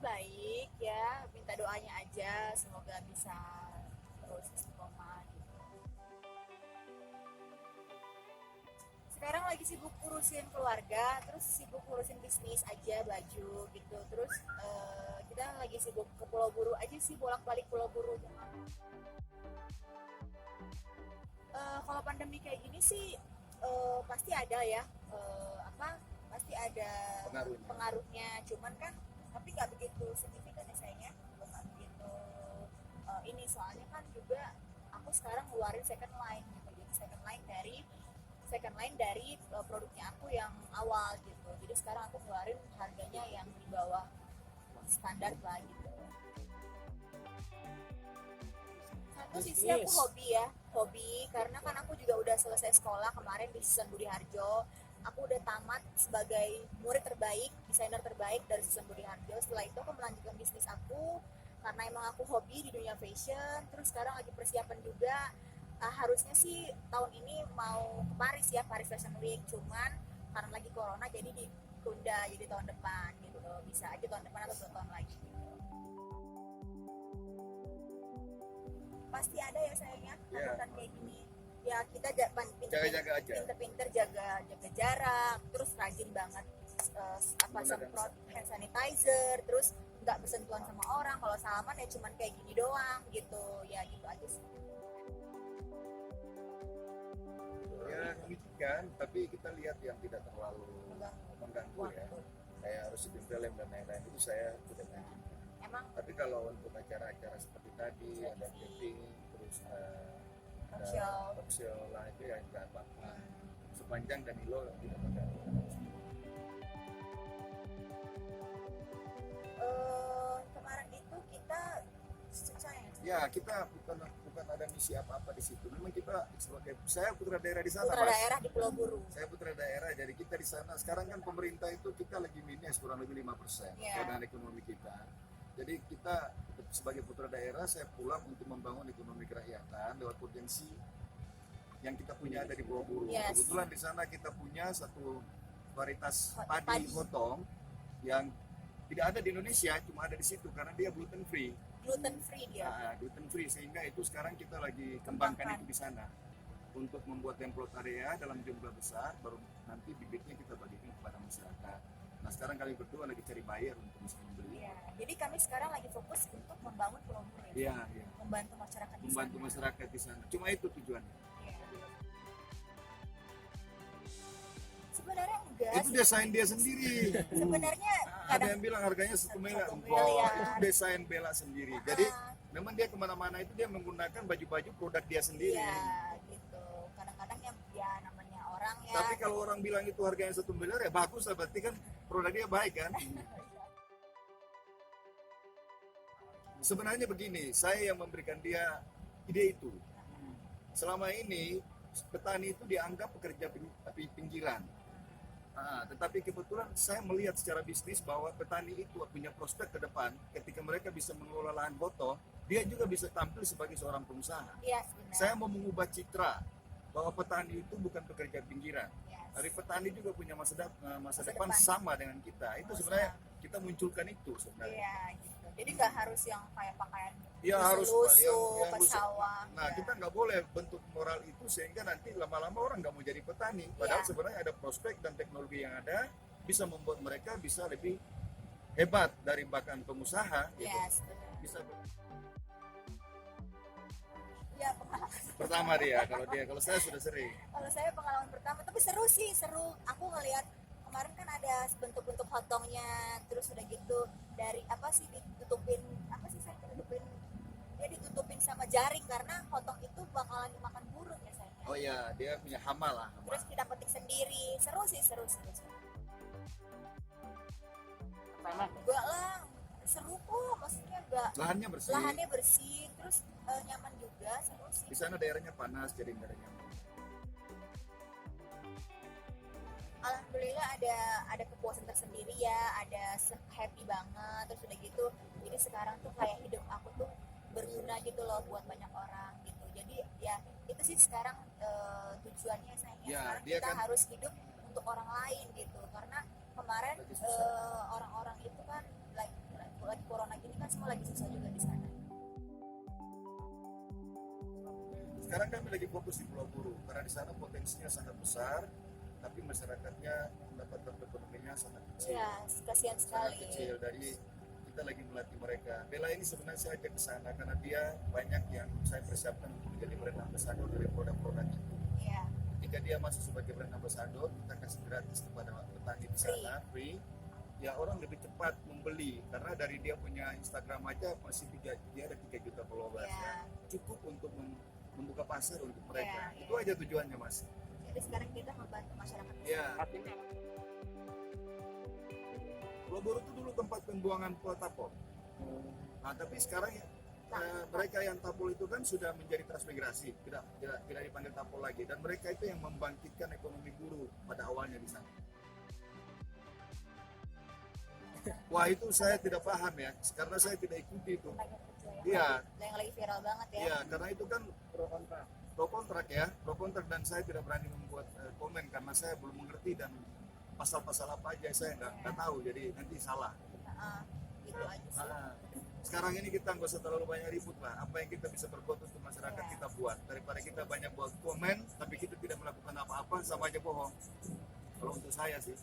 baik ya, minta doanya aja semoga bisa terus istiqomah gitu. Sekarang lagi sibuk urusin keluarga, terus sibuk urusin bisnis aja baju gitu. Terus kita lagi sibuk ke Pulau Buru aja sih, bolak-balik Pulau Buru. Kalau pandemi kayak gini sih pasti ada ya, pasti ada Pengaruhnya. pengaruhnya. Cuman kan tapi nggak begitu signifikan ya sayangnya, nggak begitu ini soalnya kan juga aku sekarang ngeluarin second line gitu, jadi second line dari produknya aku yang awal gitu. Jadi sekarang aku ngeluarin harganya yang di bawah standar lah gitu. Satu sisi aku hobi karena kan aku juga udah selesai sekolah kemarin di Susan Budi Harjo. Aku udah tamat sebagai murid terbaik, desainer terbaik dari Susan Budi Harjo. Setelah itu aku melanjutkan bisnis aku karena emang aku hobi di dunia fashion. Terus sekarang lagi persiapan juga. Harusnya sih tahun ini mau ke Paris ya, Paris Fashion Week. Cuman karena lagi corona jadi ditunda, jadi tahun depan gitu. Bisa aja tahun depan atau 2 tahun lagi. Pasti ada ya sayangnya hambatan kayak gini. Ya kita Jaga-jaga aja. pinter-pinter jaga jarak, terus rajin banget semprot hand sanitizer, terus nggak bersentuhan sama orang. Kalau salaman ya cuman kayak gini doang gitu, ya gitu aja sih. Ya memikirkan, tapi kita lihat yang tidak terlalu mengganggu ya. Kayak harus bikin film dan lain-lain itu saya tidak menginginkan. Emang Tapi kalau untuk acara-acara seperti tadi ada taping, terus talk show lah itu ya nggak apa-apa. Sepanjang Danilo tidak mengganggu. kemarin itu kita Ya kita bukan ada misi apa-apa di situ. Memang kita sebagai saya putra daerah di sana, putra Mas. daerah di Pulau Buru. Saya putra daerah, jadi kita di sana. Sekarang kan pemerintah itu kita lagi minus kurang lebih 5% keadaan ekonomi kita. Jadi kita sebagai putra daerah, saya pulang untuk membangun ekonomi kerakyatan lewat potensi yang kita punya ada di Pulau Buru. Yes. Kebetulan di sana kita punya satu varietas padi potong yang tidak ada di Indonesia, cuma ada di situ karena dia gluten free Dia. Gluten free, sehingga itu sekarang kita lagi kembangkan itu di sana untuk membuat template area dalam jumlah besar, baru nanti bibitnya kita bagikan kepada masyarakat. Nah sekarang kami berdua lagi cari buyer untuk bisa membeli. Ya, jadi kami sekarang lagi fokus untuk membangun Pulau Buru ya. Iya. Membantu masyarakat di Membantu sana. masyarakat di sana. Cuma itu tujuannya. Ya. Sebenarnya enggak Itu sih. desain dia sendiri. Sebenarnya Ada yang bilang harganya 1 miliar. Satu miliar. Itu desain Bella sendiri. Jadi memang dia kemana-mana itu dia menggunakan baju-baju produk dia sendiri. ya gitu. Kadang-kadang yang ya namanya orang ya. Tapi kalau orang bilang itu harganya 1 miliar ya bagus lah, berarti kan produk dia baik kan. Sebenarnya begini, saya yang memberikan dia ide itu. Selama ini petani itu dianggap pekerja pinggiran. Tetapi kebetulan saya melihat secara bisnis bahwa petani itu punya prospek ke depan. Ketika mereka bisa mengelola lahan foto, dia juga bisa tampil sebagai seorang pengusaha. Iya, sebenarnya. Saya mau mengubah citra bahwa petani itu bukan pekerja pinggiran. Yes. Tapi petani juga punya masa depan depan. sama dengan kita. Itu sebenarnya kita munculkan itu sebenarnya. Iya, gitu. Jadi nggak harus yang kayak pakaian Ya harus yang ke sawah. Nah, ya. kita nggak boleh bentuk moral itu sehingga nanti lama-lama orang nggak mau jadi petani. Padahal sebenarnya ada prospek dan teknologi yang ada bisa membuat mereka bisa lebih hebat dari bahkan pengusaha. Gitu. Yes, benar. Bisa Ya, pengalaman. pertama kalau saya sudah sering. Kalau saya pengalaman pertama, tapi seru. Aku ngelihat kemarin kan ada bentuk-bentuk hotongnya, terus udah gitu dari ditutupin ditutupin sama jaring karena hotong itu bakalan dimakan burung ya sayangnya. Oh iya, dia punya hama lah. Terus kita petik sendiri, seru. Enggak lah, seru kok, maksudnya enggak. Lahannya bersih, terus nyaman juga, seru sih. Di sana daerahnya panas, jadi nggak ada nyamuk. Alhamdulillah ada kepuasan tersendiri ya, ada happy banget, terus udah gitu. Jadi sekarang tuh kayak hidup aku tuh berguna gitu loh buat banyak orang gitu. Jadi ya itu sih sekarang tujuannya sayangnya Ya, sekarang dia kita kan harus hidup untuk orang lain gitu. Karena kemarin orang-orang itu kan like lagi corona gini kan semua lagi susah juga di sana. Sekarang kami lagi fokus di Pulau Buru karena di sana potensinya sangat besar, tapi masyarakatnya pendapatan ekonominya sangat kecil. Iya, kasihan Sangat sekali. kecil. Dari kita lagi melatih mereka. Bella ini sebenarnya saya ajak ke sana karena dia banyak yang saya persiapkan untuk menjadi brand ambassador dari produk-produk itu. Iya. Jika dia masuk sebagai brand ambassador, kita kasih gratis kepada petani di sana, free. Ya orang lebih cepat membeli karena dari dia punya Instagram aja masih dia ada 3 juta followers Iya. ya. Cukup untuk membuka pasar untuk mereka. Iya, Itu iya. aja tujuannya, Mas. Jadi sekarang kita membantu masyarakat. Ya. Pulau Buru itu dulu tempat pembuangan kuota tapol. Nah, tapi sekarang ya, mereka yang tapol itu kan sudah menjadi transmigrasi, tidak dipanggil tapol lagi, dan mereka itu yang membangkitkan ekonomi buruh pada awalnya di sana. Wah, itu saya tidak paham ya, karena saya tidak ikuti itu. Tenaga kerja ya. Iya. Yang lagi viral banget ya. Iya, karena itu kan pro kontrak dan saya tidak berani membuat komen karena saya belum mengerti dan pasal-pasal apa aja saya nggak tahu, jadi nanti salah. Heeh. Itu aja sih. Nah, sekarang ini kita nggak usah terlalu banyak ribut lah. Apa yang kita bisa berbuat untuk masyarakat Iya. kita buat, daripada kita banyak buat komen tapi kita tidak melakukan apa-apa, sama aja bohong. Kalau untuk saya sih.